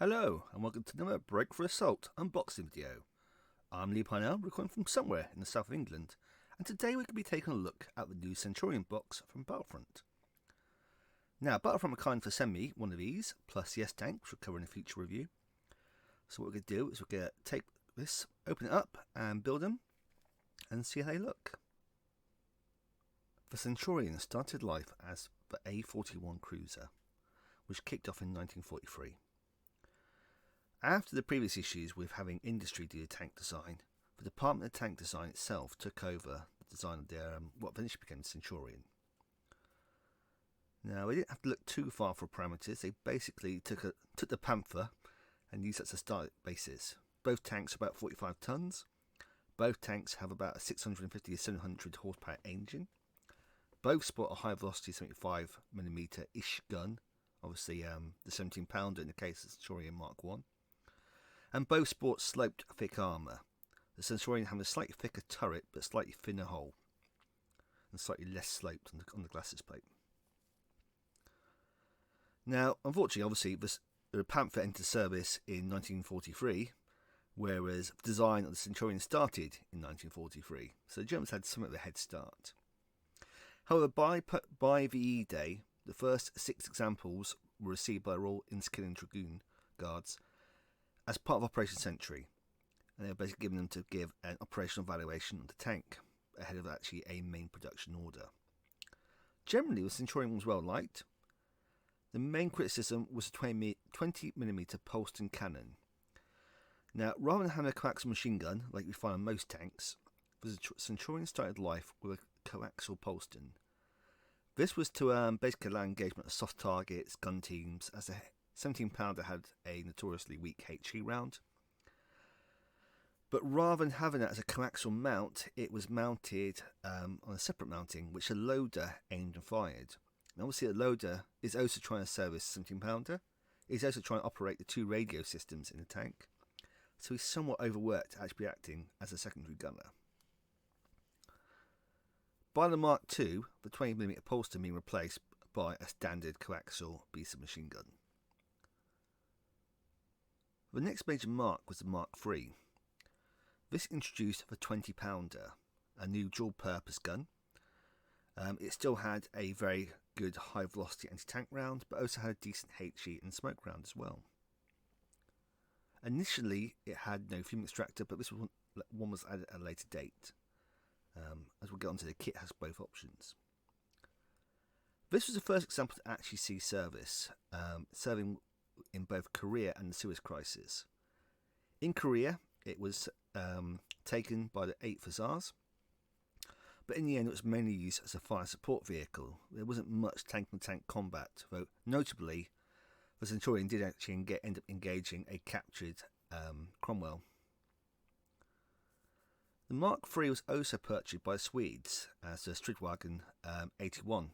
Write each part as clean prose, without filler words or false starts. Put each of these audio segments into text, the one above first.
Hello, and welcome to another Break for Assault unboxing video. I'm Lee Parnell, recording from somewhere in the south of England, and today we're going to be taking a look at the new Centurion box from Battlefront. Now, Battlefront were kind for send me one of these, plus the S-Tank, which we'll cover in a future review. So what we're going to do is we're going to take this, open it up, and build them, and see how they look. The Centurion started life as the A-41 cruiser, which kicked off in 1943. After the previous issues with having industry do the tank design, the Department of Tank Design itself took over the design of their what eventually became the Centurion. Now, they didn't have to look too far for parameters. They basically took the Panther and used that as a start basis. Both tanks are about 45 tons. Both tanks have about a 650 to 700 horsepower engine. Both sport a high velocity 75mm-ish gun, obviously the 17 pounder in the case of the Centurion Mark 1. And both sport sloped thick armour, the Centurion having a slightly thicker turret but slightly thinner hull, and slightly less sloped on the glacis plate. Now, unfortunately, obviously, the Panther entered service in 1943, whereas the design of the Centurion started in 1943, so the Germans had somewhat of a head start. However, by VE Day, the first 6 examples were received by the Royal Inniskilling Dragoon Guards as part of Operation Sentry, and they were basically given them to give an operational evaluation of the tank ahead of actually a main production order. Generally, the Centurion was well liked. The main criticism was a 20mm Polston cannon. Now, rather than having a coaxial machine gun like we find on most tanks, the Centurion started life with a coaxial Polston. This was to basically allow engagement of soft targets, gun teams, as a 17 pounder had a notoriously weak HE round. But rather than having that as a coaxial mount, it was mounted on a separate mounting, which a loader aimed and fired. And obviously, the loader is also trying to service 17 pounder. He's also trying to operate the 2 radio systems in the tank. So he's somewhat overworked to actually be acting as a secondary gunner. By the Mark II, the 20mm Polston being replaced by a standard coaxial piece of machine gun. The next major mark was the Mark III. This introduced the 20 pounder, a new dual purpose gun. It still had a very good high velocity anti-tank round, but also had a decent HE and smoke round as well. Initially it had no fume extractor, but this one was added at a later date. As we'll get onto, the kit has both options. This was the first example to actually see service, serving in both Korea and the Suez Crisis. In Korea, it was taken by the 8th Hussars, but in the end it was mainly used as a fire support vehicle. There wasn't much tank-on-tank combat, though notably the Centurion did actually end up engaging a captured Cromwell. The Mark III was also purchased by the Swedes as the Stridswagen 81.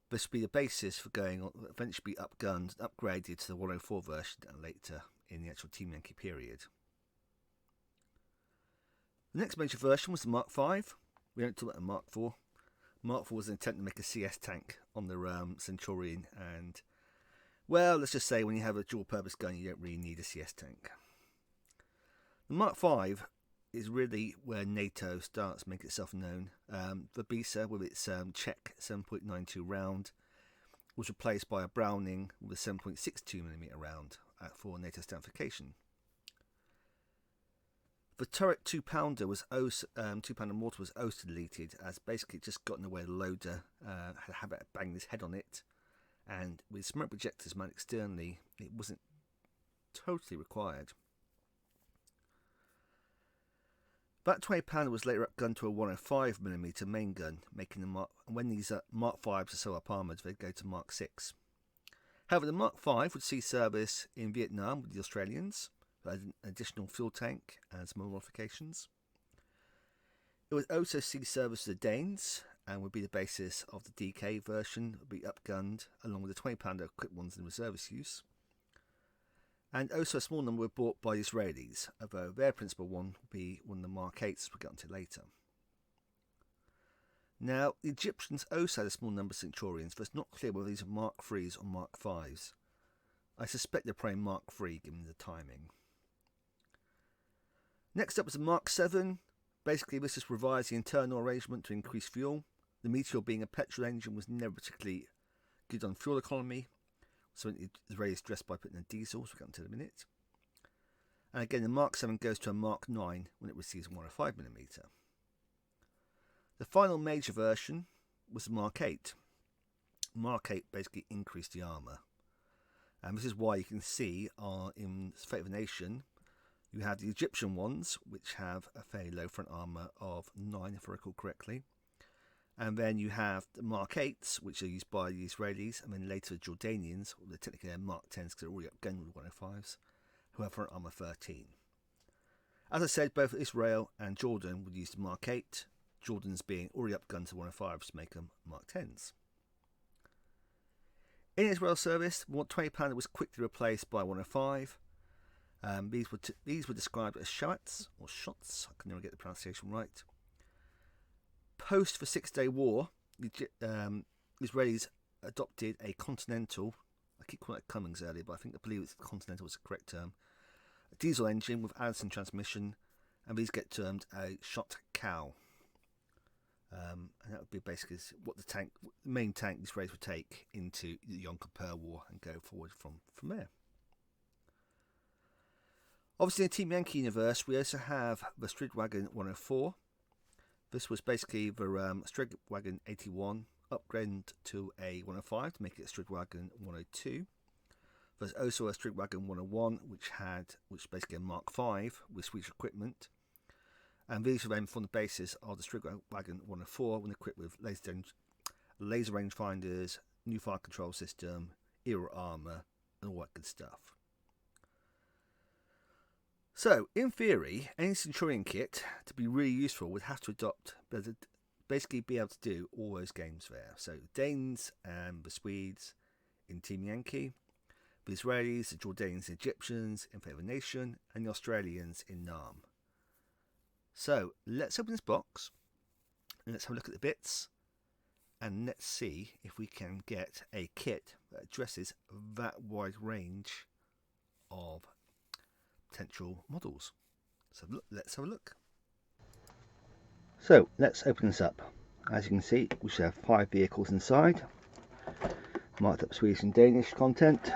This would be the basis for going on, eventually be upgunned and upgraded to the 104 version and later in the actual Team Yankee period. The next major version was the Mark V. We don't talk about the Mark IV. Mark IV was an attempt to make a CS tank on the Centurion, and well, let's just say when you have a dual purpose gun you don't really need a CS tank. The Mark V is really where NATO starts to make itself known. The Bisa with its Czech 7.92 round was replaced by a Browning with a 7.62mm round for NATO standardification. The turret 2 pounder was 2 pounder mortar was also deleted, as basically it just got in the way of the loader, had a habit of banging his head on it, and with smoke projectors mounted externally it wasn't totally required. That 20 pounder was later upgunned to a 105mm main gun, making the Mark. And when these Mark 5s are so up armoured, they'd go to Mark 6. However, the Mark 5 would see service in Vietnam with the Australians, who had an additional fuel tank and some modifications. It would also see service with the Danes, and would be the basis of the DK version, would be upgunned along with the 20 pounder equipped ones in reservist use. And also a small number were bought by the Israelis, although their principal one will be one of the Mark 8s we'll get onto later. Now, the Egyptians also had a small number of Centurions, but it's not clear whether these are Mark IIIs or Mark Vs. I suspect they're probably Mark III given the timing. Next up was the Mark VII. Basically, this just revised the internal arrangement to increase fuel. The Meteor, being a petrol engine, was never particularly good on fuel economy, so it was raised just by putting a diesel, so we'll get into in a minute. And again, the Mark VII goes to a Mark IX when it receives a 105mm. The final major version was the Mark VIII. Mark VIII basically increased the armour. And this is why you can see in Fate of a Nation, you have the Egyptian ones, which have a fairly low front armour of 9, if I recall correctly. And then you have the Mark 8s, which are used by the Israelis, and then later the Jordanians, or they're technically Mark 10s because they're already outgunned with 105s, who have front armour 13. As I said, both Israel and Jordan would use the Mark 8, Jordan's being already outgunned to 105s to make them Mark 10s. In Israel service, the 120 pounder was quickly replaced by 105. These were described as shots, or shots, I can never get the pronunciation right. Post the 6-day war, the Israelis adopted a continental, I keep calling it Cummins earlier, but I believe it's continental is the correct term, a diesel engine with Allison transmission, and these get termed a shot cow. And that would be basically what the main tank the Israelis would take into the Yom Kippur War and go forward from there. Obviously, in Team Yankee universe, we also have the Stridwagon 104. This was basically the Stridwagon 81 upgraded to a 105 to make it a Stridwagon 102. There's also a Stridwagon 101, which is basically a Mark V with Swedish equipment. And these are then from the basis of the Stridwagon 104 when equipped with laser rangefinders, new fire control system, era armour, and all that good stuff. So, in theory, any Centurion kit, to be really useful, would have to basically be able to do all those games there. So, the Danes and the Swedes in Team Yankee, the Israelis, the Jordanians, the Egyptians in Fate of a Nation, and the Australians in NAM. So, let's open this box, and let's have a look at the bits, and let's see if we can get a kit that addresses that wide range of potential models. So let's have a look. So let's open this up. As you can see, we should have 5 vehicles inside, marked up Swedish and Danish content.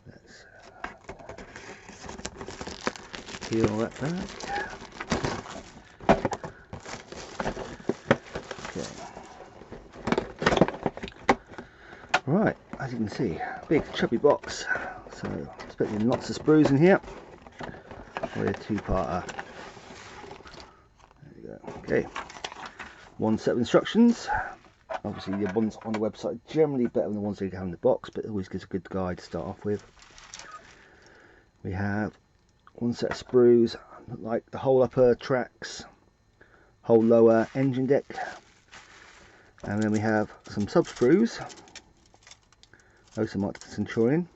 Let's peel that back. Okay. Right, as you can see, big chubby box. So, expecting lots of sprues in here. We're a 2-parter. There you go. Okay. One set of instructions. Obviously, the ones on the website are generally better than the ones you have in the box, but it always gives a good guide to start off with. We have one set of sprues, like the whole upper tracks, whole lower engine deck, and then we have some sub sprues. Also marked the Centurion,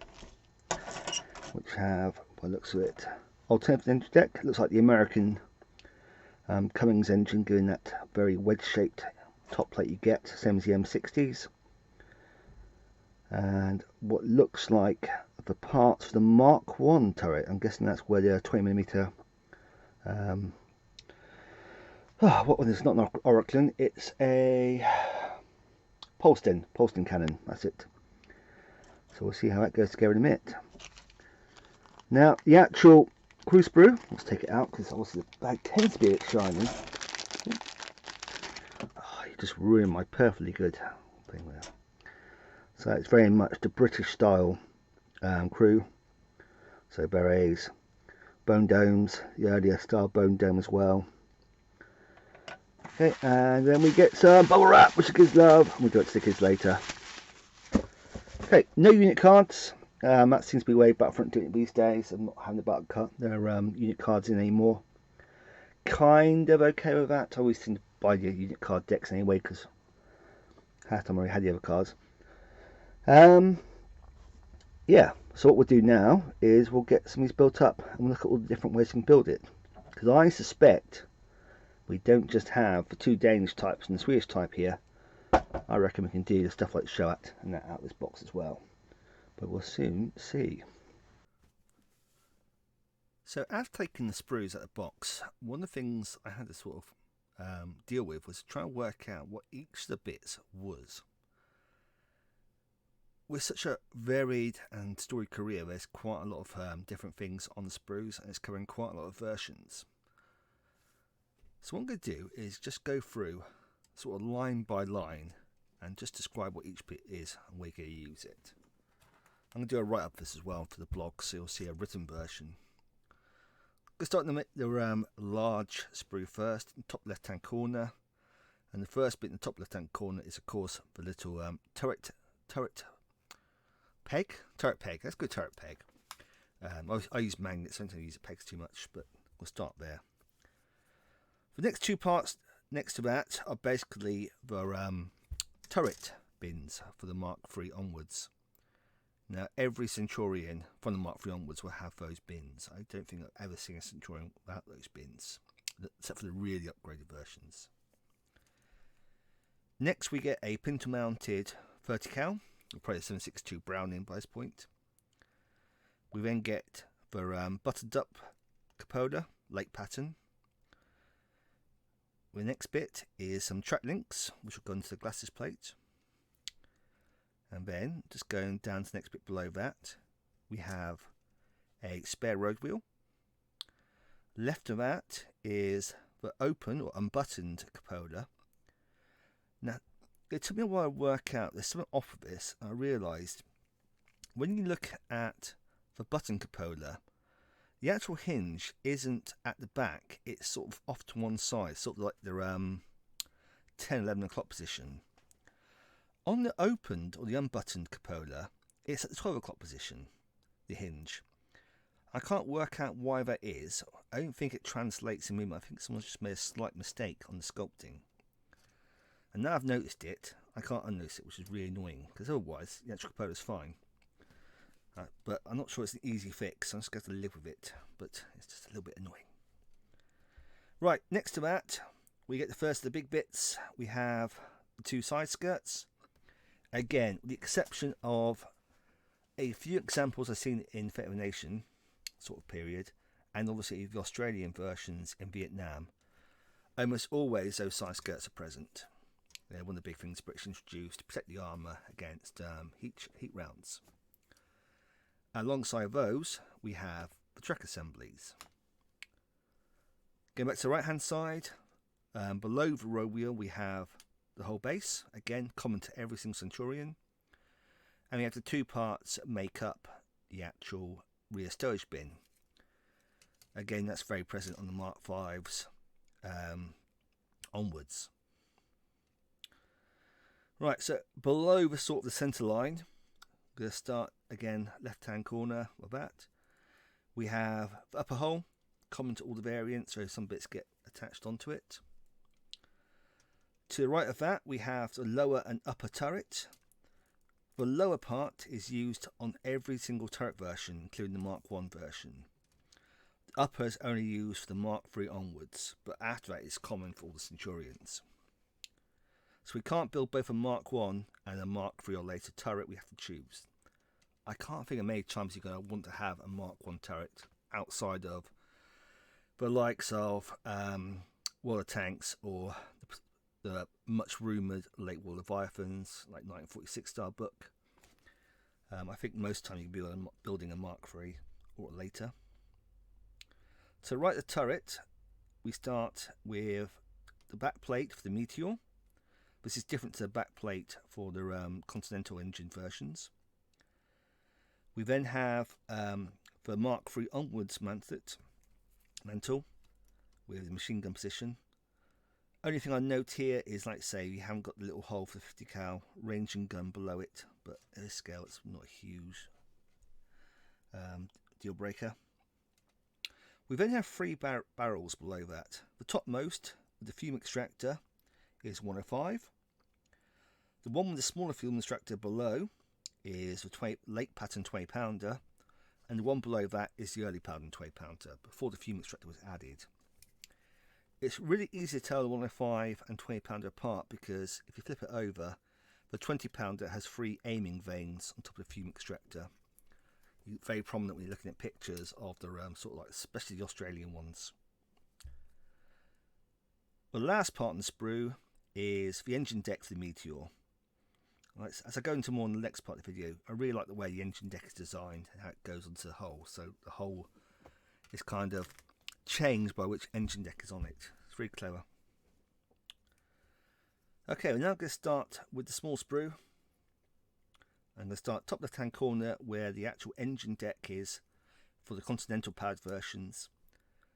which have, by the looks of it, alternative engine deck. Looks like the American Cummins engine, giving that very wedge-shaped top plate you get, same as the M60s. And what looks like the parts for the Mark 1 turret. I'm guessing that's where the 20mm. What was this? Not an Oriclin. It's a Polsten cannon. That's it. So we'll see how that goes together in a minute. Now, the actual crew sprue, let's take it out because obviously the bag tends to be a bit shiny. Oh, you just ruined my perfectly good thing there. So it's very much the British style crew. So berets, bone domes, the earlier style bone dome as well. Okay, and then we get some bubble wrap, which gives love, and we'll do it to the kids later. Okay, no unit cards. That seems to be the way Battlefront doing it these days. I'm not having the battle cut their unit cards in anymore. Kind of okay with that. I always seem to buy the unit card decks anyway because half the time I already had the other cards. Yeah, so what we'll do now is we'll get some of these built up and we'll look at all the different ways we can build it. Because I suspect we don't just have the 2 Danish types and the Swedish type here. I reckon we can do the stuff like Shoat and that out of this box as well. but we'll soon see. So after taking the sprues out of the box, one of the things I had to sort of deal with was try and work out what each of the bits was. With such a varied and storied career, there's quite a lot of different things on the sprues, and it's covering quite a lot of versions. So what I'm going to do is just go through sort of line by line and just describe what each bit is and where you're going to use it. I'm going to do a write-up of this as well for the blog, so you'll see a written version. We'll start in the large sprue first, in the top left-hand corner. And the first bit in the top left-hand corner is, of course, the little turret peg. Let's go turret peg. I use magnets, I don't use pegs too much, but we'll start there. The next two parts next to that are basically the turret bins for the Mark III onwards. Now, every Centurion from the Mark III onwards will have those bins. I don't think I've ever seen a Centurion without those bins, except for the really upgraded versions. Next, we get a pintle-mounted 30 cal, probably a 7.62 Browning by this point. We then get the buttoned-up cupola, lake pattern. The next bit is some track links, which will go into the glasses plate. And then, just going down to the next bit below that, we have a spare road wheel. Left of that is the open or unbuttoned cupola. Now, it took me a while to work out, there's something off of this, and I realised when you look at the button cupola, the actual hinge isn't at the back, it's sort of off to one side, sort of like the 10, 11 o'clock position. On the opened or the unbuttoned cupola, it's at the 12 o'clock position, the hinge. I can't work out why that is. I don't think it translates in me. I think someone's just made a slight mistake on the sculpting. And now I've noticed it, I can't unnotice it, which is really annoying, because otherwise the actual cupola is fine. But I'm not sure it's an easy fix, so I'm just going to live with it. But it's just a little bit annoying. Right, next to that, we get the first of the big bits. We have the two side skirts. Again, with the exception of a few examples I've seen in Fate of a Nation sort of period, and obviously the Australian versions in Vietnam, almost always those side skirts are present. They're one of the big things British introduced to protect the armour against heat rounds. Alongside those, we have the track assemblies. Going back to the right hand side, below the row wheel we have the whole base, again common to every single Centurion, and we have the two parts that make up the actual rear stowage bin. Again, that's very present on the Mark V's onwards. Right, so below the sort of the centre line, I'm going to start again left hand corner of that. We have the upper hull, common to all the variants, so some bits get attached onto it. To the right of that, we have the lower and upper turret. The lower part is used on every single turret version, including the Mark I version. The upper is only used for the Mark III onwards, but after that it's common for all the Centurions. So we can't build both a Mark I and a Mark III or later turret, we have to choose. I can't think of many times you're going to want to have a Mark I turret outside of the likes of World of Tanks or the much rumoured late war Leviathans, like 1946 style book. I think most time you can be building a Mark III or later. To right the turret, we start with the back plate for the Meteor. This is different to the back plate for the Continental engine versions. We then have the Mark III onwards mantle with the machine gun position. Only thing I note here is, like say, you haven't got the little hole for the 50 cal ranging gun below it, but at this scale it's not a huge deal breaker. We then have three barrels below that. The topmost with the fume extractor is 105. The one with the smaller fume extractor below is the lake pattern 20 pounder, and the one below that is the early pattern 20 pounder before the fume extractor was added. It's really easy to tell the 105 and 20 pounder apart because if you flip it over, The 20 pounder has 3 aiming vanes on top of the fume extractor. Very prominent when you're looking at pictures of the sort of like, especially the Australian ones. The last part in the sprue is the engine deck for the Meteor. Right, as I go into more in the next part of the video, I really like the way the engine deck is designed and how it goes onto the hull. So the hull is kind of changed by which engine deck is on it. It's really clever. Okay, we're now going to start with the small sprue. I'm going to start top left hand corner where the actual engine deck is for the continental powered versions.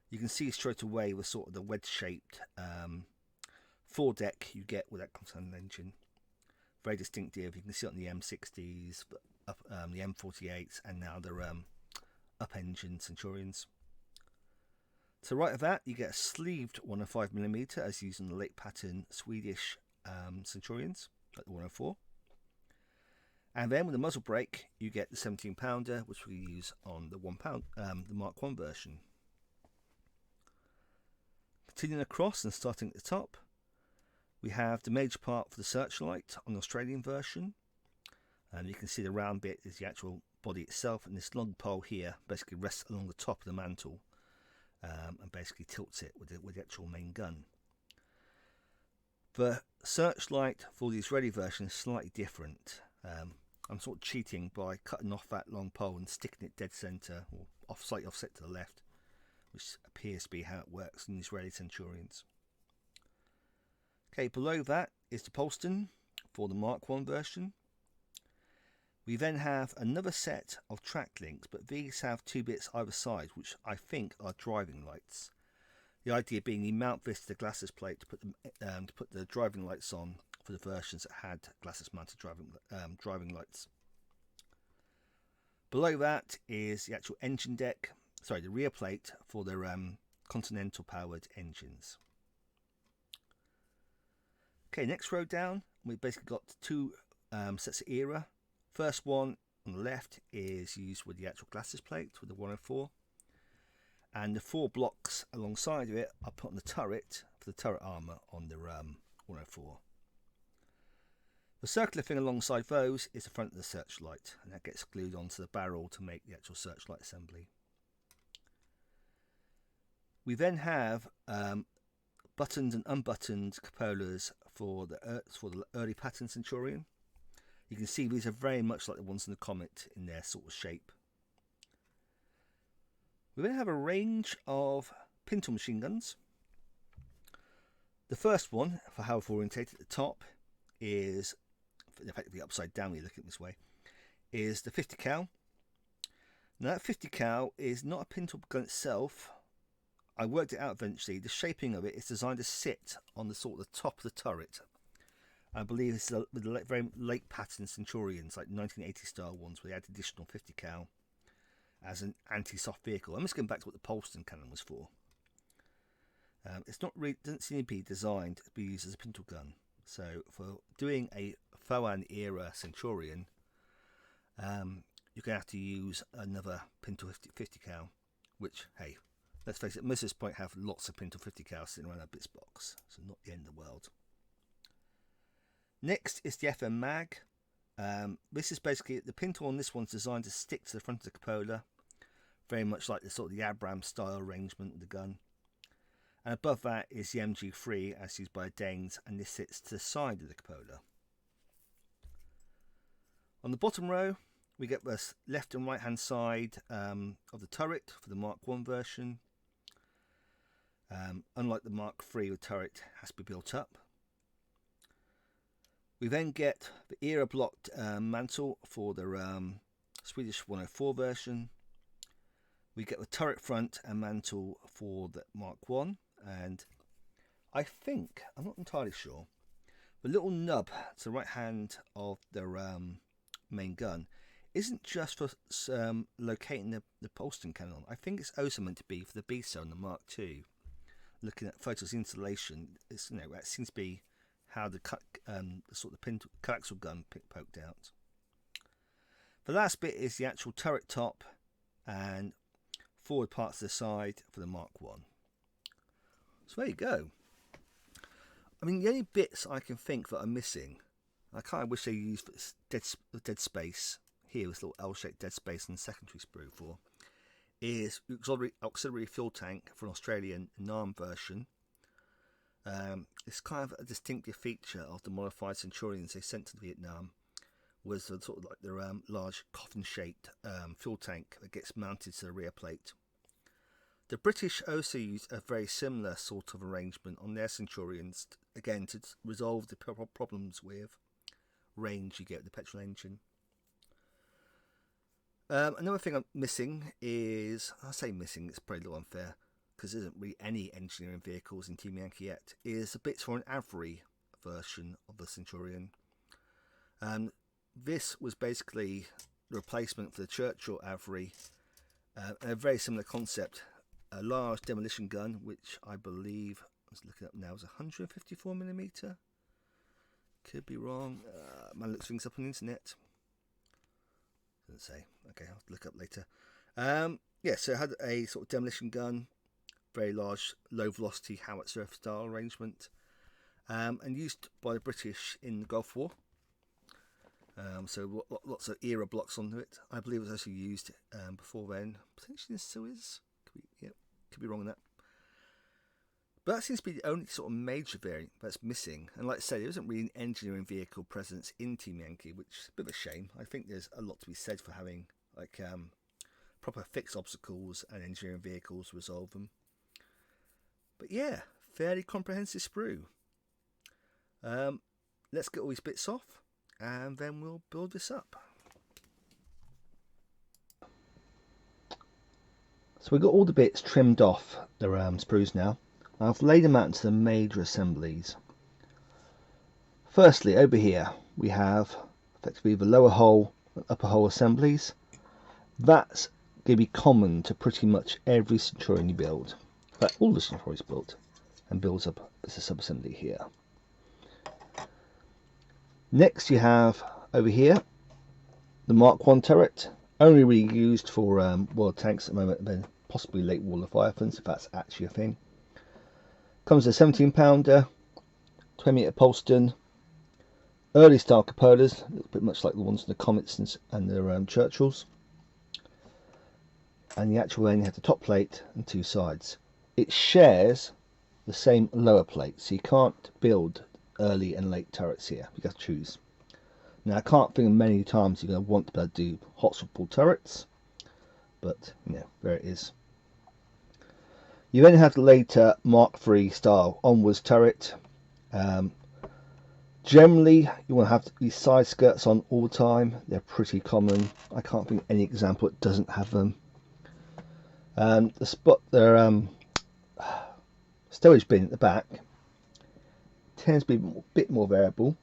You can see straight away with sort of the wedge shaped foredeck you get with that continental engine. Very distinctive. You can see it on the M60s, the M48s, and now the up engine Centurions. To the right of that, you get a sleeved 105mm as used in the late pattern Swedish Centurions, like the 104. And then with the muzzle brake, you get the 17 pounder, which we use on the the Mark 1 version. Continuing across and starting at the top, we have the major part for the searchlight on the Australian version. You can see the round bit is the actual body itself, and this long pole here basically rests along the top of the mantle and basically tilts it with the actual main gun. The searchlight for the Israeli version is slightly different. I'm sort of cheating by cutting off that long pole and sticking it dead centre, or slightly offset to the left, which appears to be how it works in the Israeli Centurions. Okay, below that is the Polston for the Mark 1 version. We then have another set of track links, but these have 2 bits either side, which I think are driving lights. The idea being you mount this to the glasses plate to put the driving lights on for the versions that had glasses mounted driving lights. Below that is the actual engine deck, sorry, the rear plate for the continental powered engines. Okay, next row down, we've basically got 2 sets of era. First one on the left is used with the actual glasses plate with the 104. And the 4 blocks alongside of it are put on the turret for the turret armour on the 104. The circular thing alongside those is the front of the searchlight, and that gets glued onto the barrel to make the actual searchlight assembly. We then have buttoned and unbuttoned cupolas for the early pattern Centurion. You can see these are very much like the ones in the Comet in their sort of shape. We then have a range of pintle machine guns. The first one, for however orientated at the top, is effectively upside down when you look at it this way, is the 50 cal. Now that 50 cal is not a pintle gun itself. I worked it out eventually. The shaping of it is designed to sit on the sort of the top of the turret. I believe it's with the very late pattern Centurions, like 1980 style ones, where they had additional 50 cal as an anti-soft vehicle. I'm just going back to what the Polston cannon was for. It's not really, doesn't seem to be designed to be used as a pintle gun. So for doing a Foan era Centurion, you're going to have to use another pintle 50 cal, which, hey, let's face it, most of this point have lots of pintle 50 cal sitting around our bits box, so not the end of the world. Next is the FM mag. This is basically, the pintle on this one's designed to stick to the front of the cupola, very much like the sort of the Abram style arrangement with the gun. And above that is the MG3 as used by Danes, and this sits to the side of the cupola. On the bottom row, we get the left and right hand side of the turret for the Mark 1 version. Unlike the Mark 3, the turret has to be built up. We then get the era blocked mantle for the Swedish 104 version. We get the turret front and mantle for the Mark 1, and I think, I'm not entirely sure, the little nub to the right hand of the main gun isn't just for locating the Polston cannon. I think it's also meant to be for the B-cell and the Mark 2. Looking at photos of installation, it's, that seems to be how the sort of coaxial gun poked out. The last bit is the actual turret top and forward parts to the side for the Mark 1. So there you go. I mean, the only bits I can think that are missing I kind of wish they used dead space here, this little L-shaped dead space on the secondary sprue for, is auxiliary fuel tank for an Australian NAM version. It's kind of a distinctive feature of the modified Centurions they sent to Vietnam, was sort of like their large coffin-shaped fuel tank that gets mounted to the rear plate. The British also used a very similar sort of arrangement on their Centurions, again to resolve the problems with range you get with the petrol engine. Another thing I'm missing is, I say missing, it's probably a little unfair because there isn't really any engineering vehicles in Team Yankee yet, is the bits for an Avery version of the Centurion. This was basically the replacement for the Churchill Avery, a very similar concept. A large demolition gun, which I believe, I was looking up now, is 154mm. Could be wrong. Man looks things up on the internet. Doesn't say. Okay, I'll have to look up later. Yeah, so it had a sort of demolition gun, very large, low velocity howitzer style arrangement, and used by the British in the Gulf War. So lots of era blocks onto it. I believe it was also used before then. Potentially it still is. Could be wrong on that. But that seems to be the only sort of major variant that's missing. And like I say, there isn't really an engineering vehicle presence in Team Yankee, which is a bit of a shame. I think there's a lot to be said for having like proper fixed obstacles and engineering vehicles to resolve them. But yeah, fairly comprehensive sprue. Let's get all these bits off and then we'll build this up. So we've got all the bits trimmed off the sprues now. I've laid them out into the major assemblies. Firstly, over here we have effectively the lower hull and upper hull assemblies. That's going to be common to pretty much every Centurion you build. In fact, all the Centurions built and builds up as a sub-assembly here. Next you have over here the Mark 1 turret, only really used for world tanks at the moment, then possibly late War of Fireflies, if that's actually a thing. Comes with a 17-pounder, 20mm Polston, early style cupolas, pretty much like the ones in the Comets and the Churchills. And the actual end, you have the top plate and two sides. It shares the same lower plate, so you can't build early and late turrets here. You have to choose. Now I can't think of many times you're going to want to be able to do hot swap pull turrets, but you know, there it is. You then have the later Mark III style onwards turret. Generally you want to have these side skirts on all the time. They're pretty common. I can't think of any example that doesn't have them. The spot their stowage bin at the back tends to be a bit more variable.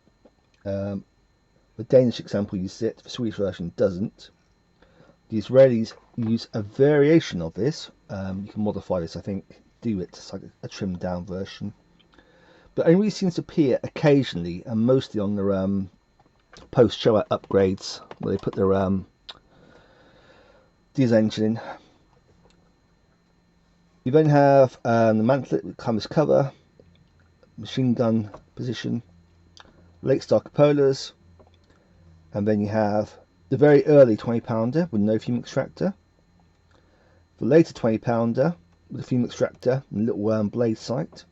The Danish example uses it, the Swedish version doesn't. The Israelis use a variation of this. You can modify this, I think, do it like a trimmed down version. But it only seems to appear occasionally and mostly on their post-show upgrades where they put their diesel engine in. You then have the mantlet with canvas cover, machine gun position, late star cupolas, and then you have the very early 20-pounder with no fume extractor, the later 20-pounder with a fume extractor and a little blade sight,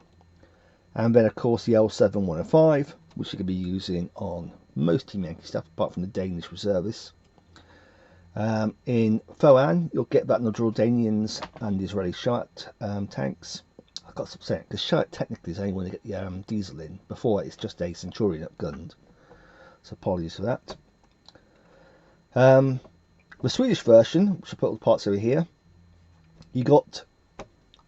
and then of course the L7-105, which you could be using on most Team Yankee stuff apart from the Danish reservists. In Foan you'll get that in the Jordanians and the Israeli Shiat tanks. I've got to say because Shiat technically is only when they get the diesel in. Before it's just a Centurion upgunned, so apologies for that. The Swedish version, which I put all the parts over here, you got,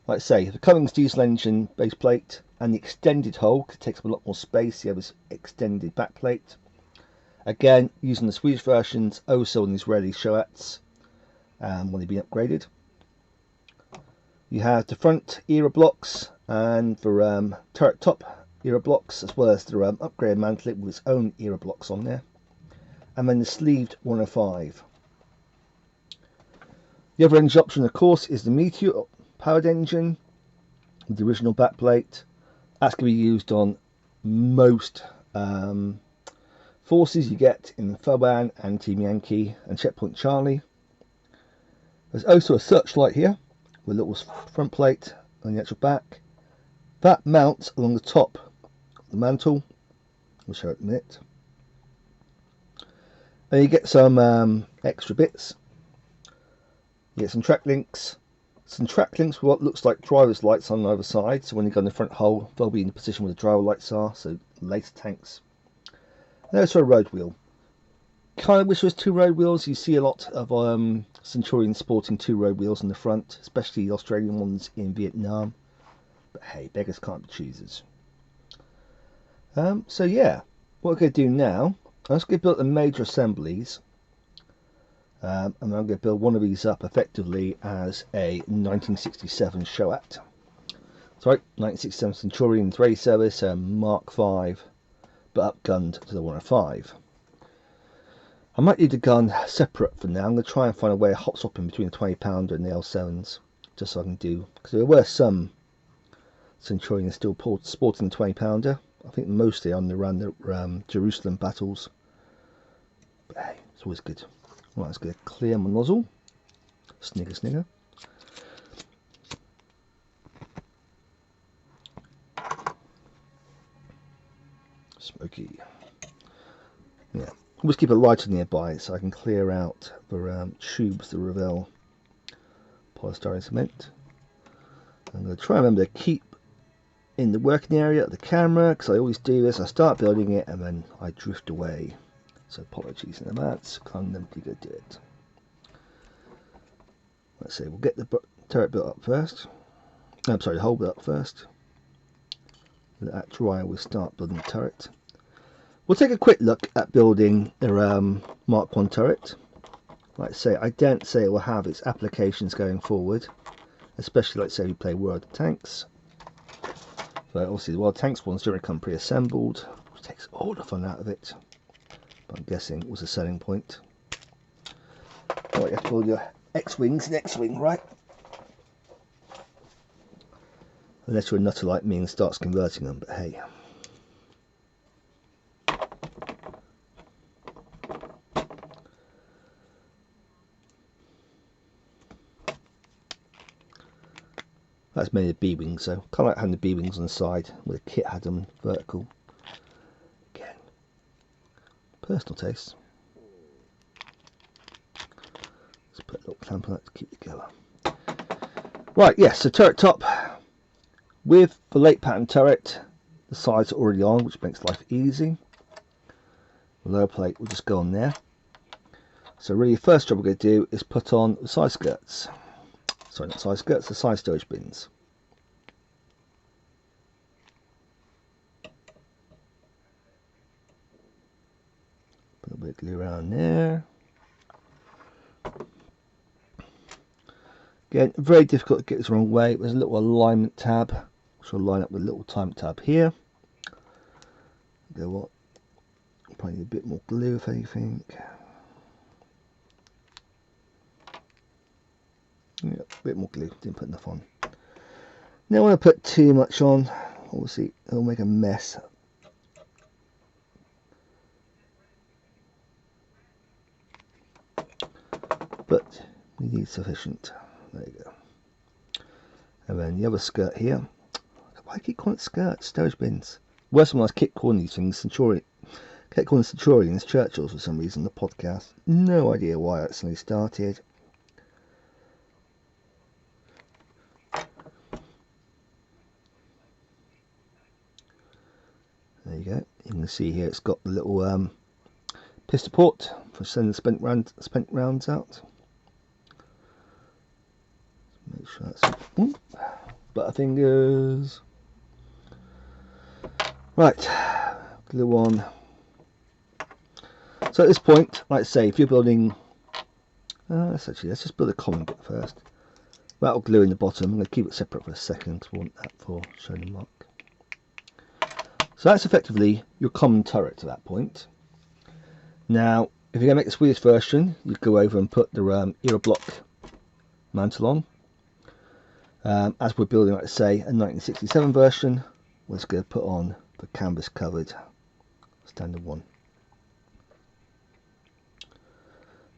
like I say, the Cummins diesel engine base plate and the extended hull, because it takes up a lot more space. You have this extended back plate. Again, using the Swedish versions, also on the Israeli Shoats when they've been upgraded. You have the front era blocks and the turret top era blocks, as well as the upgraded mantlet with its own era blocks on there. And then the sleeved 105. The other engine option, of course, is the Meteor powered engine with the original backplate. That's going to be used on most forces you get in Foban and Team Yankee and Checkpoint Charlie. There's also a searchlight here with a little front plate on the actual back. That mounts along the top of the mantle. I'll show it in a minute. And you get some extra bits. You get some track links. Some track links with what looks like driver's lights on either side. So when you go in the front hole, they'll be in the position where the driver lights are. So later tanks. And also a road wheel. Kind of wish there was 2 road wheels. You see a lot of Centurions sporting 2 road wheels in the front, especially the Australian ones in Vietnam. But hey, beggars can't be choosers. So yeah, what we're going to do now, I'm just going to build the major assemblies. And I'm going to build one of these up effectively as a 1967 Shoat. Sorry, 1967 Centurions ready service, Mark V, but upgunned to the 105. I might need a gun separate for now. I'm going to try and find a way of hot swapping between the 20 pounder and the L7s, just so I can do, because there were some Centurions still sporting the 20 pounder. I think mostly on the Jerusalem battles. But hey, it's always good. Right, let's get clear my nozzle. Snigger. Smoky. Yeah. Always keep a lighter nearby so I can clear out the tubes that reveal polystyrene cement. I'm going to try and remember to keep in the working area of the camera, because I always do this. I start building it and then I drift away. So apologies in advance, because I'm never going to do it. Let's see, we'll get the turret built up first. I'm sorry, the hole built up first. Let that dry, we'll start building the turret. We'll take a quick look at building the Mark 1 turret. Like I say, I don't say it will have its applications going forward, especially like say we play World of Tanks. But obviously the World of Tanks ones generally come pre-assembled, which takes all the fun out of it. But I'm guessing it was a selling point. Right, you have to build your X-Wings and X-Wing, right? Unless you're a nutter like me and starts converting them, but hey. That's mainly the B-wings, so kind of like having the B-wings on the side, where the kit had them vertical. Again, personal taste. Let's put a little clamp on that to keep it together. Right, yes, so turret top with the late pattern turret. The sides are already on, which makes life easy. The lower plate will just go on there. So really, the first job we're going to do is put on the side skirts. Sorry, not side skirts, the side storage bins. Put a bit of glue around there. Again, very difficult to get this the wrong way. There's a little alignment tab, which will line up with a little time tab here. Go what? Probably need a bit more glue if anything. Yeah, a bit more glue, didn't put enough on. Now when I put too much on, obviously it'll make a mess. But we need sufficient. There you go. And then the other skirt here. Why do I keep calling it skirts? Storage bins. Worse when I keep calling these things Centurion. Kept calling Centurions Churchills for some reason, the podcast. No idea why it suddenly started. There you go. You can see here it's got the little pistol port for sending spent rounds out. Make sure that's butterfingers. Right, glue on. So at this point, like I say, if you're building, let's just build a common bit first. That'll glue in the bottom. I'm going to keep it separate for a second because we want that for showing the mark. So that's effectively your common turret to that point. Now, if you're going to make the Swedish version, you go over and put the era block mantle on. As we're building, like I say, a 1967 version, we're just going to put on the canvas covered standard one.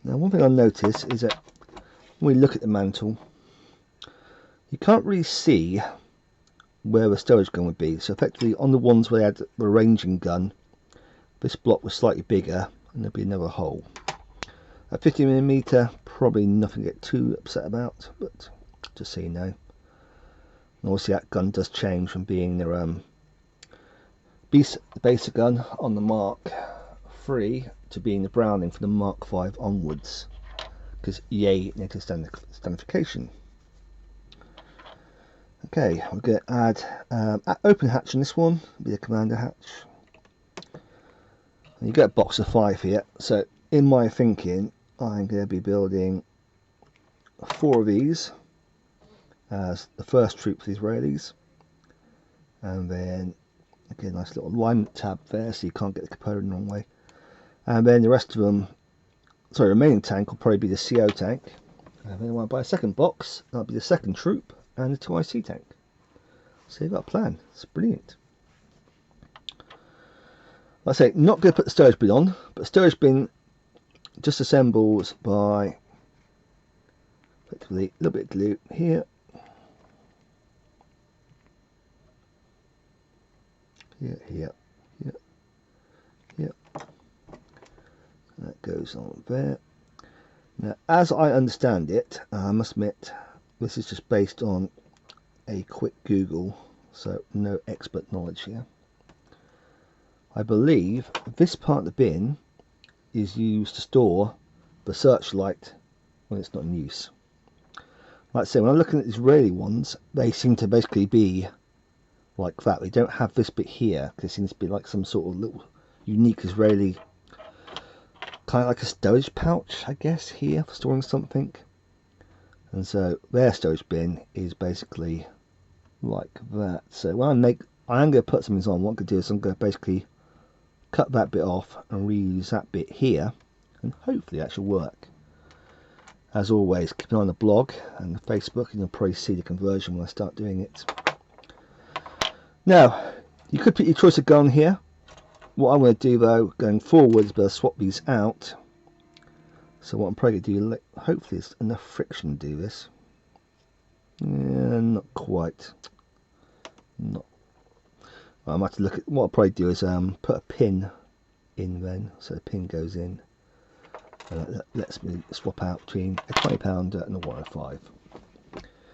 Now one thing I notice is that when we look at the mantle, you can't really see where the stowage gun would be. So effectively on the ones where they had the ranging gun, this block was slightly bigger and there'd be another hole. At 50mm, probably nothing to get too upset about, but just so you know. And obviously that gun does change from being the basic gun on the Mark III to being the Browning from the Mark V onwards, because EA needed standardification. Okay, we're going to add open hatch in this one, be the commander hatch. And you get a box of 5 here, so in my thinking I'm going to be building 4 of these as the first troop for the Israelis, and then again nice little alignment tab there so you can't get the capote in the wrong way, and then the rest of them, sorry, the remaining tank will probably be the CO tank, and then I want to buy a second box, that'll be the second troop and the 2IC tank. So you've got a plan, it's brilliant. Like I say, not going to put the storage bin on, but the storage bin just assembles by effectively a little bit of glue here, here. That goes on there. Now, as I understand it, I must admit, this is just based on a quick Google, so no expert knowledge here. I believe this part of the bin is used to store the searchlight when it's not in use. Like I say, when I'm looking at the Israeli ones, they seem to basically be like that. They don't have this bit here, because it seems to be like some sort of little unique Israeli, kind of like a storage pouch, I guess, here for storing something. And so their storage bin is basically like that. So when I'm going to put something on, what I'm going to do is I'm going to basically cut that bit off and reuse that bit here, and hopefully that should work. As always, keep an eye on the blog and Facebook, and you'll probably see the conversion when I start doing it. Now, you could put your choice of gun here. What I'm going to do though, going forward, is better swap these out. So what I'm probably going to do, hopefully there's enough friction to do this. Yeah, not quite. Not. Well, I might have to look at, what I'll probably do is put a pin in then, so the pin goes in. That lets me swap out between a 20 pounder and a 105.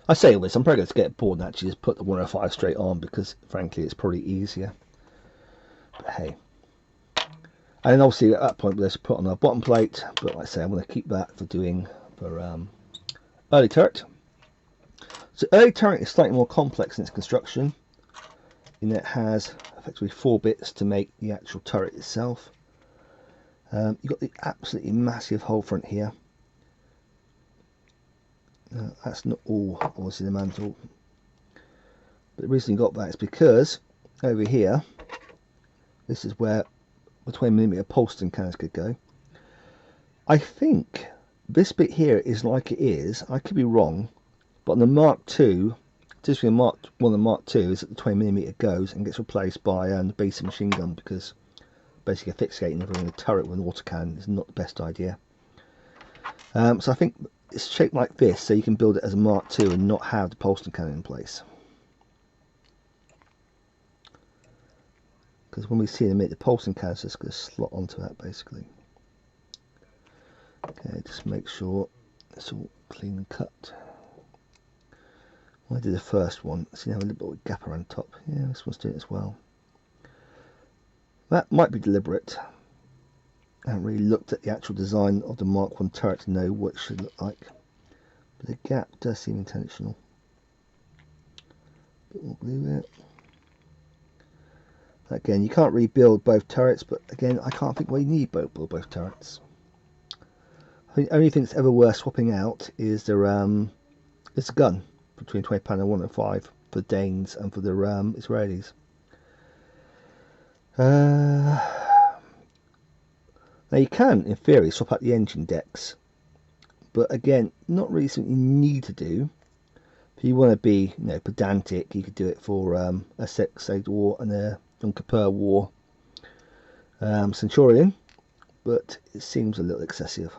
I say all this, I'm probably going to get bored and actually just put the 105 straight on, because frankly it's probably easier. But hey. And then obviously at that point we'll just put on our bottom plate, but like I say, I'm going to keep that for doing for early turret. So early turret is slightly more complex in its construction, in that it has effectively 4 bits to make the actual turret itself. You've got the absolutely massive hole front here. That's not all obviously the mantle, but the reason you got that is because over here, this is where the 20mm Polston cannons could go. I think this bit here is like it is, I could be wrong, but on the Mark II, particularly one of the Mark II, is that the 20mm goes and gets replaced by the basic machine gun, because basically asphyxiating everything in the turret with an autocannon is not the best idea. So I think it's shaped like this, so you can build it as a Mark II and not have the Polston cannon in place. Because when we see in a minute, the Polston cannon is just going to slot onto that basically. Okay, just make sure it's all clean and cut. When I did the first one, see now a little bit of a gap around the top. Yeah, this one's doing it as well. That might be deliberate. I haven't really looked at the actual design of the Mark I turret to know what it should look like. But the gap does seem intentional. A bit more glue there. Again, you can't rebuild both turrets, but again, I can't think why you need both turrets. I think the only thing that's ever worth swapping out is the gun between 20 pound and 105 for the Danes and for the Israelis. Now you can, in theory, swap out the engine decks, but again, not really something you need to do. If you want to be, pedantic, you could do it for a Six-Age War and a Yom Kippur War Centurion, but it seems a little excessive.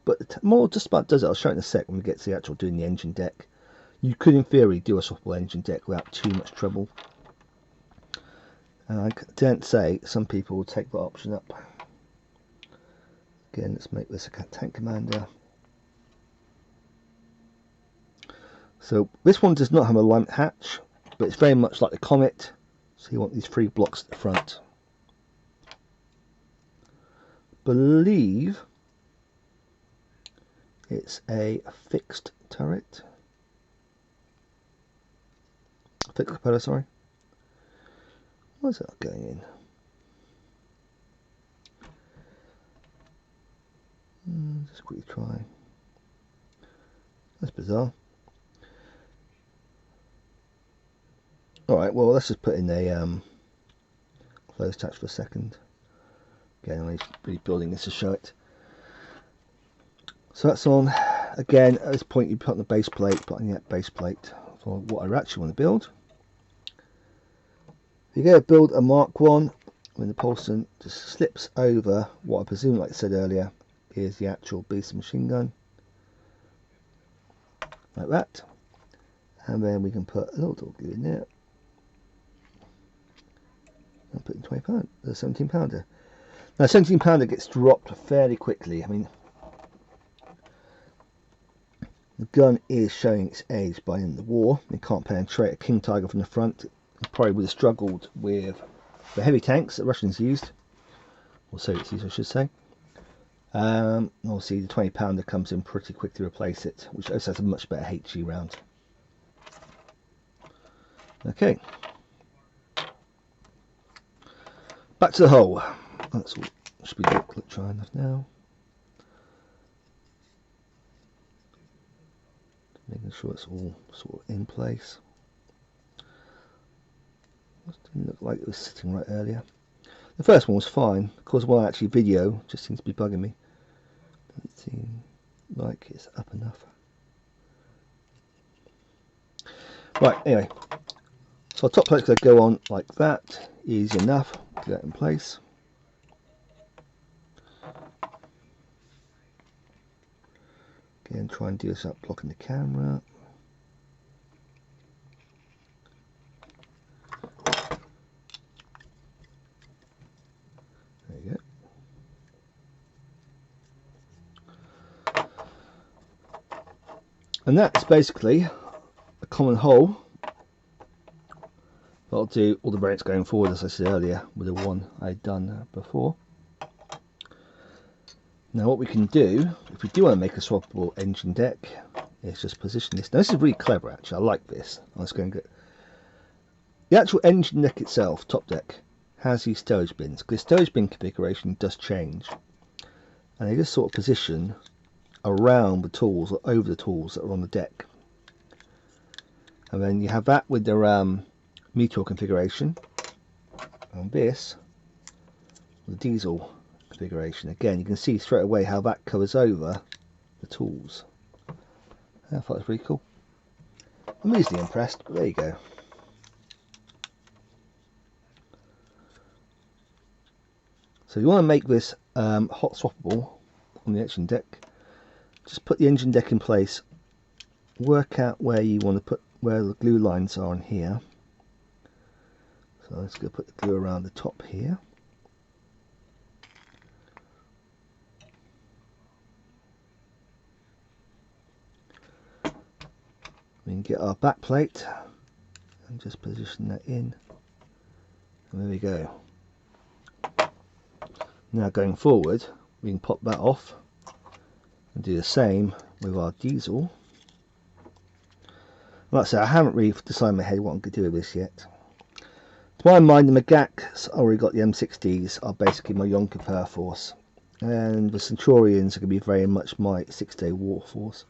but the model just about does it. I'll show it in a sec when we get to the actual doing the engine deck. You could, in theory, do a swappable engine deck without too much trouble. And I dare say some people will take that option up. Again, let's make this a tank commander. So this one does not have a alignment hatch, but it's very much like the Comet. So you want these 3 blocks at the front. Believe it's a fixed turret. Fixed propeller, sorry. Where's that going in? Just quickly try. That's bizarre. Alright, well, let's just put in a closed hatch for a second. Again, I'm really building this to show it. So that's on. Again, at this point you put on the base plate, put on that base plate for what I actually want to build. If you're going to build a Mark 1, when the Paulson just slips over what I presume, like I said earlier, is the actual beast machine gun. Like that. And then we can put a little doggy in there. I'm putting 20 pound, the 17 pounder. Now 17 pounder gets dropped fairly quickly. I mean, the gun is showing its age by the end of the war. You can't penetrate a King Tiger from the front. It probably would have struggled with the heavy tanks that Russians used, or Soviets used, I should say. Obviously the 20 pounder comes in pretty quick to replace it, which also has a much better HE round. Okay. Back to the hull. That's all. Should be try enough now. Making sure it's all sort of in place. Didn't look like it was sitting right earlier. The first one was fine. Of course, while I actually video, just seems to be bugging me. Doesn't seem like it's up enough. Right. Anyway, so our top plate's going to go on like that. Easy enough. Get that in place. Again, try and do this without blocking the camera. There you go. And that's basically a common hull. I'll do all the variants going forward, as I said earlier, with the one I'd done before. Now what we can do, if we do want to make a swappable engine deck, is just position this. Now this is really clever actually, I like this. I'm just going to get the actual engine deck itself, top deck, has these stowage bins. Because the stowage bin configuration does change. And they just sort of position around the tools or over the tools that are on the deck. And then you have that with the Meteor configuration, and this the diesel configuration. Again, you can see straight away how that covers over the tools. I thought it was pretty cool. I'm easily impressed, but there you go. So you want to make this hot swappable on the engine deck. Just put the engine deck in place, work out where you want to put, where the glue lines are on here. So let's go put the glue around the top here. We can get our back plate and just position that in. And there we go. Now going forward, we can pop that off and do the same with our diesel. Like I said, I haven't really decided in my head what I'm going to do with this yet. To my mind, the Magac's already got the M60s, are basically my Yankee Air Force. And the Centurions are going to be very much my 6-day war force.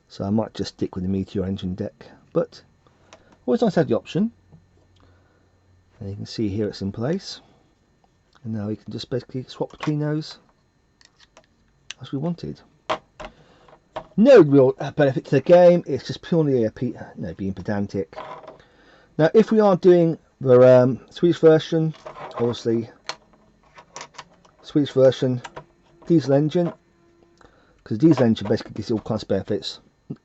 So I might just stick with the Meteor engine deck. But always nice to have the option. And you can see here it's in place. And now we can just basically swap between those as we wanted. No real benefit to the game, it's just purely being pedantic. Now if we are doing the Swedish version, obviously Swedish version diesel engine, because the diesel engine basically gives you all kinds of benefits.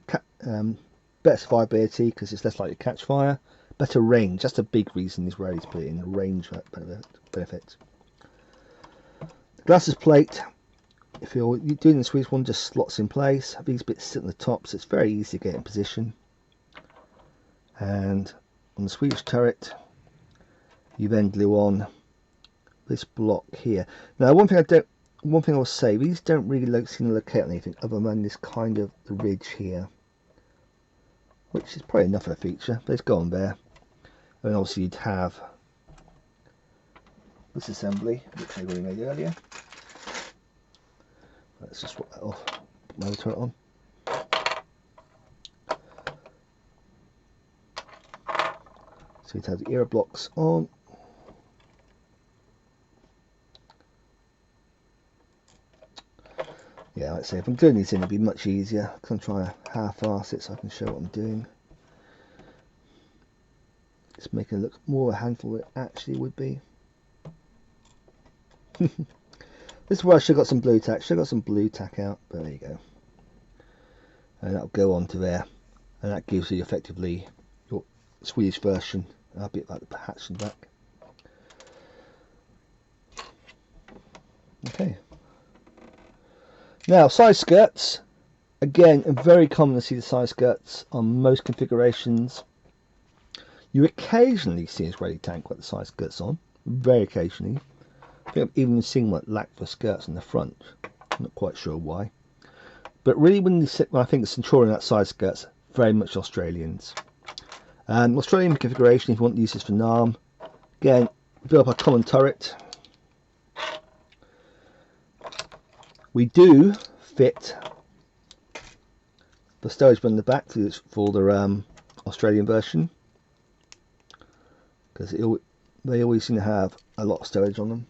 Better survivability because it's less likely to catch fire. Better range, that's a big reason Israelis put it in, the range benefits. The glasses plate, if you're doing the Swedish one, just slots in place. These bits sit on the top, so it's very easy to get in position. And on the Swedish turret, you then glue on this block here. Now, one thing I will say, these don't really seem to locate on anything other than this kind of the ridge here, which is probably enough of a feature. But it's gone there. And obviously you'd have this assembly, which I already made earlier. Let's just swap that off, put my other turret on. So you'd have the era blocks on. Yeah, like I say, if I'm doing these in, it'd be much easier. I'm going to try to half-arse it so I can show what I'm doing. It's making it look more of a handful than it actually would be. This is where I should have got some blue tack. Should have got some blue tack out, but there you go. And that'll go on to there, and that gives you effectively your Swedish version. A bit like the hatch in the back. Okay. Now, side skirts. Again, very common to see the side skirts on most configurations. You occasionally see an Israeli tank with the side skirts on, very occasionally. I think I've even seen one lack for skirts in the front. I'm not quite sure why. But really, when I think the Centurion that side skirts, very much Australians. Australian configuration, if you want to use this for NARM, again, build up a common turret. We do fit the stowage bin in the back for the Australian version, because they always seem to have a lot of stowage on them.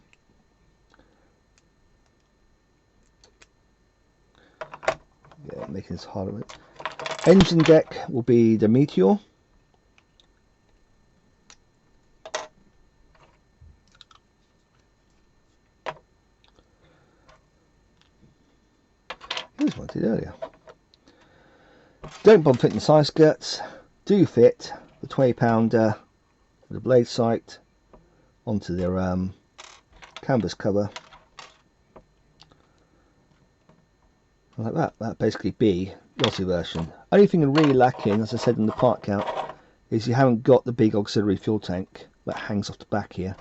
Yeah, making this harder. Engine deck will be the Meteor. Here's what I did earlier. Don't bother fitting the side skirts. Do fit the 20-pounder with the blade sight onto their canvas cover. Like that. That'd basically be the Aussie version. Only thing you're really lacking, as I said in the part count, is you haven't got the big auxiliary fuel tank that hangs off the back here.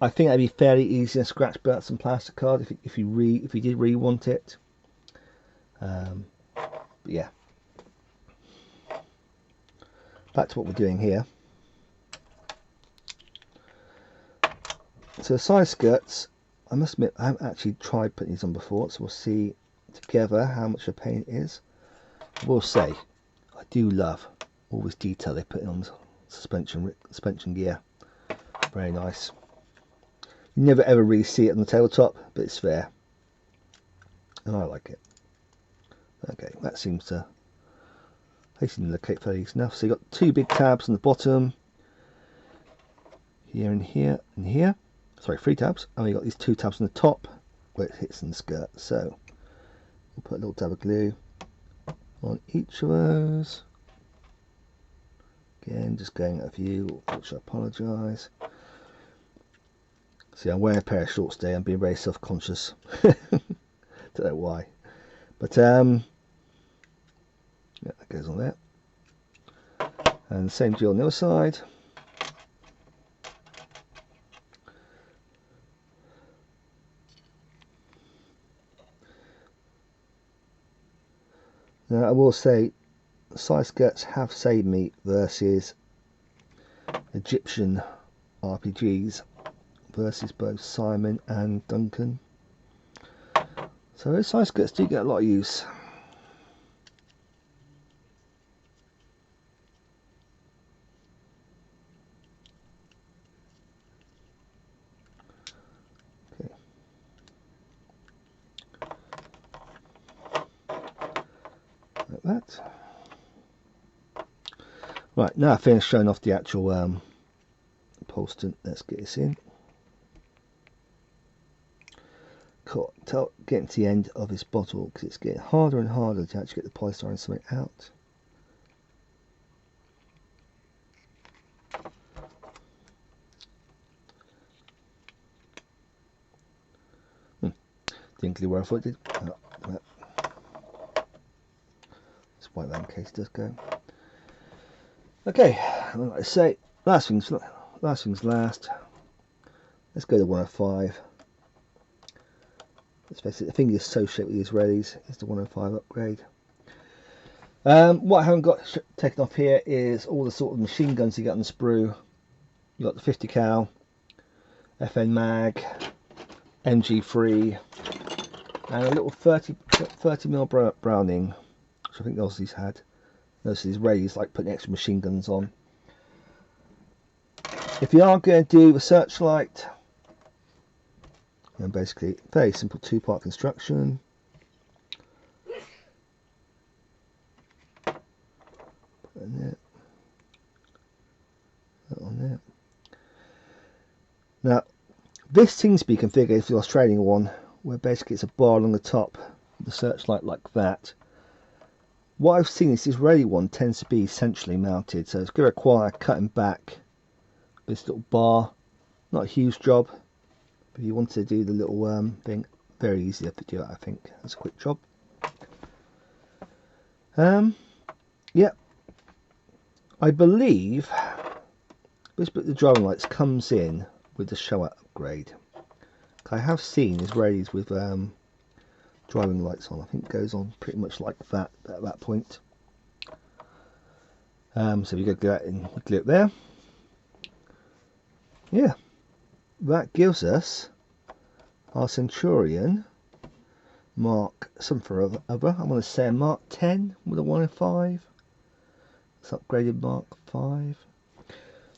I think that'd be fairly easy to scratch out some plastic card if you did really want it. But yeah. Back to what we're doing here. So the side skirts, I must admit I haven't actually tried putting these on before, so we'll see together how much of a pain it is. I will say I do love all this detail they put in on the suspension gear. Very nice. You never ever really see it on the tabletop, but it's there, and I like it. Okay, that seems to locate fairly easy enough. So you've got two big tabs on the bottom, here and here and here. Sorry, 3 tabs, and we've got these 2 tabs on the top where it hits in the skirt. So we'll put a little dab of glue on each of those. Again, just going out of view, which I apologise. See, I'm wearing a pair of shorts today. I'm being very self-conscious. Don't know why, but yeah, that goes on there. And the same deal on the other side. Now, I will say, side skirts have saved me versus Egyptian RPGs versus both Simon and Duncan. So those side skirts do get a lot of use. Okay. Like that. Right, now I finished showing off the actual upholstery. Let's get this in. getting to the end of this bottle because it's getting harder and harder to actually get the polystyrene cement out. Didn't go where I thought it did. Oh, this white round case does go. Okay, like I say, last things last. Let's go to 105. Let's face it, the thing associated with the Israelis is the 105 upgrade. What I haven't got taken off here is all the sort of machine guns you get on the Sprue. You got the 50 cal, FN mag, MG3, and a little 30mm Browning, which I think those these had. Those of these Israelis like putting extra machine guns on. If you are going to do a searchlight, and basically very simple two-part construction. Put in there. That on there. Now, this seems to be configured for the Australian one, where basically it's a bar along the top of the searchlight like that. What I've seen is this Israeli one tends to be centrally mounted, so it's going to require cutting back this little bar. Not a huge job. If you want to do the little thing, very easy to do it, I think. That's a quick job. Yeah. I believe this bit of the driving lights comes in with the shower upgrade. I have seen Israelis with driving lights on. I think it goes on pretty much like that at that point. So we go that in, glue it there. Yeah. That gives us our Centurion Mark something or other. I'm going to say a Mark 10 with a 105. It's upgraded Mark 5.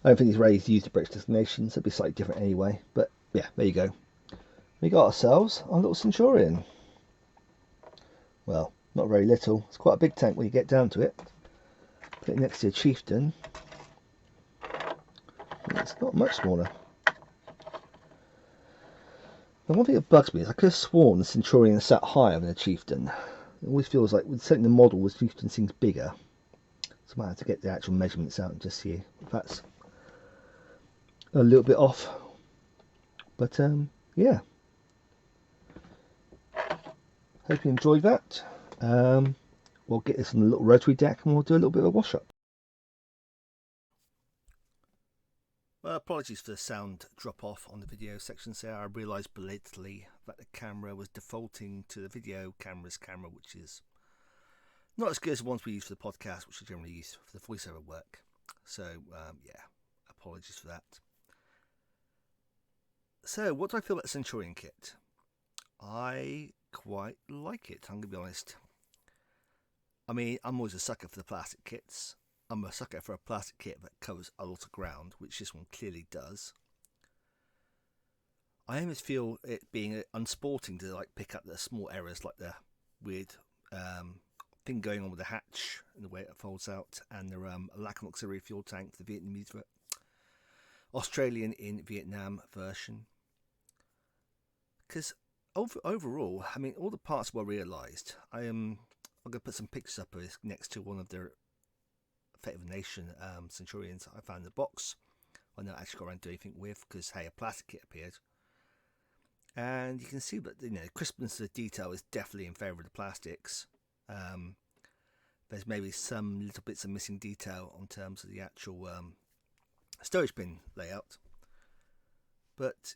I don't think these ready to use the British destinations, so it'll be slightly different anyway. But yeah, there you go. We got ourselves our little Centurion. Well, not very little. It's quite a big tank when you get down to it. Put it next to a Chieftain. It's not much smaller. The one thing that bugs me is I could have sworn the Centurion sat higher than a Chieftain. It always feels like with setting the model, the Chieftain seems bigger. So I might have to get the actual measurements out and just see if that's a little bit off. But yeah. Hope you enjoyed that. We'll get this on the little rotary deck and we'll do a little bit of a wash up. Well, apologies for the sound drop off on the video section. So I realised belatedly that the camera was defaulting to the video camera's camera, which is not as good as the ones we use for the podcast, which are generally used for the voiceover work. So yeah, apologies for that. So what do I feel about the Centurion kit? I quite like it, I'm going to be honest. I mean, I'm always a sucker for the plastic kits. I'm a sucker for a plastic kit that covers a lot of ground, which this one clearly does. I almost feel it being unsporting to like pick up the small errors, like the weird thing going on with the hatch and the way it folds out, and the lack of auxiliary fuel tank for the Vietnamese Australian in Vietnam version. Because overall, I mean, all the parts were realised. I'm going to put some pictures up of this next to one of their Fate of the Nation Centurions I found in the box. I never actually got around to anything with, because hey, a plastic kit appeared. And you can see that, you know, the crispness of the detail is definitely in favour of the plastics. There's maybe some little bits of missing detail on terms of the actual storage bin layout. But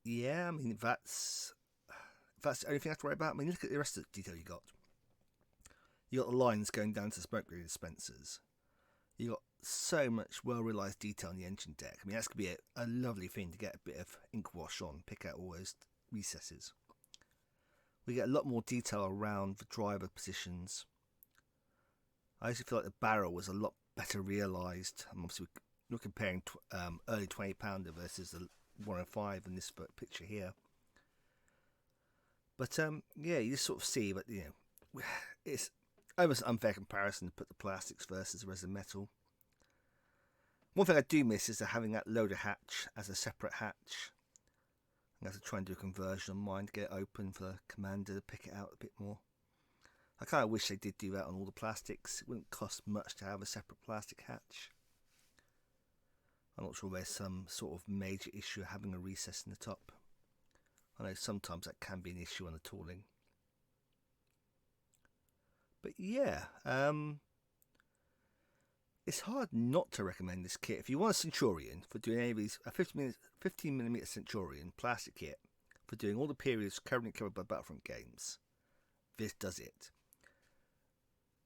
yeah, I mean, that's the only thing I have to worry about. I mean, look at the rest of the detail you got. You got the lines going down to the smoke dispensers. You got so much well-realised detail on the engine deck. I mean, that's going to be a lovely thing to get a bit of ink wash on, pick out all those recesses. We get a lot more detail around the driver positions. I actually feel like the barrel was a lot better realised. Obviously, we're comparing early 20 pounder versus the 105 in this picture here. But yeah, you just sort of see, but you know, it's almost an unfair comparison to put the plastics versus the resin metal. One thing I do miss is having that loader hatch as a separate hatch. I'm going to have to try and do a conversion on mine to get it open for the commander to pick it out a bit more. I kind of wish they did do that on all the plastics. It wouldn't cost much to have a separate plastic hatch. I'm not sure there's some sort of major issue of having a recess in the top. I know sometimes that can be an issue on the tooling. But yeah, it's hard not to recommend this kit. If you want a Centurion for doing any of these, a 15mm Centurion plastic kit for doing all the periods currently covered by Battlefront games, this does it.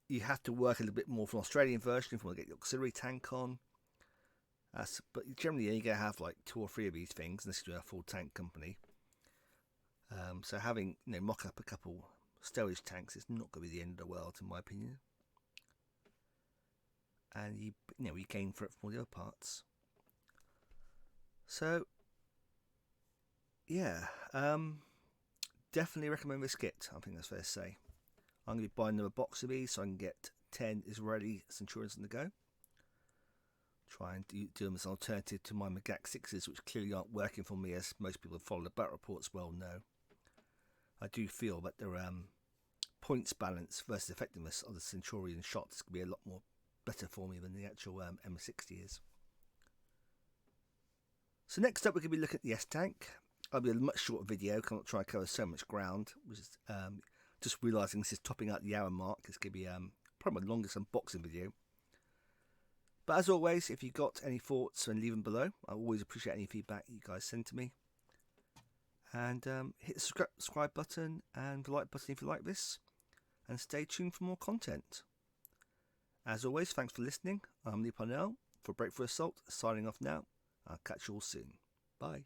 You have to work a little bit more for an Australian version if you want to get the auxiliary tank on. But generally you're going to have like 2 or 3 of these things unless you do a full tank company. So having, mock up a couple stowage tanks is not going to be the end of the world in my opinion. And you gain for it from all the other parts. So yeah, definitely recommend this kit. I think that's fair to say. I'm going to be buying another box of these so I can get 10 Israeli Centurions on the go. Try and do them as an alternative to my Magak 6s, which clearly aren't working for me, as most people who follow the battle reports well know. I do feel that their points balance versus effectiveness of the Centurion shots could be a lot more better for me than the actual M60 is. So next up we're going to be looking at the S-Tank. I'll be a much shorter video, because I'm not trying to cover so much ground, which is just realising this is topping out the hour mark. It's going to be probably my longest unboxing video. But as always, if you've got any thoughts, then leave them below. I always appreciate any feedback you guys send to me. And hit the subscribe button and the like button if you like this. And stay tuned for more content. As always, thanks for listening. I'm Lee Parnell for Breakthrough Assault, signing off now. I'll catch you all soon. Bye.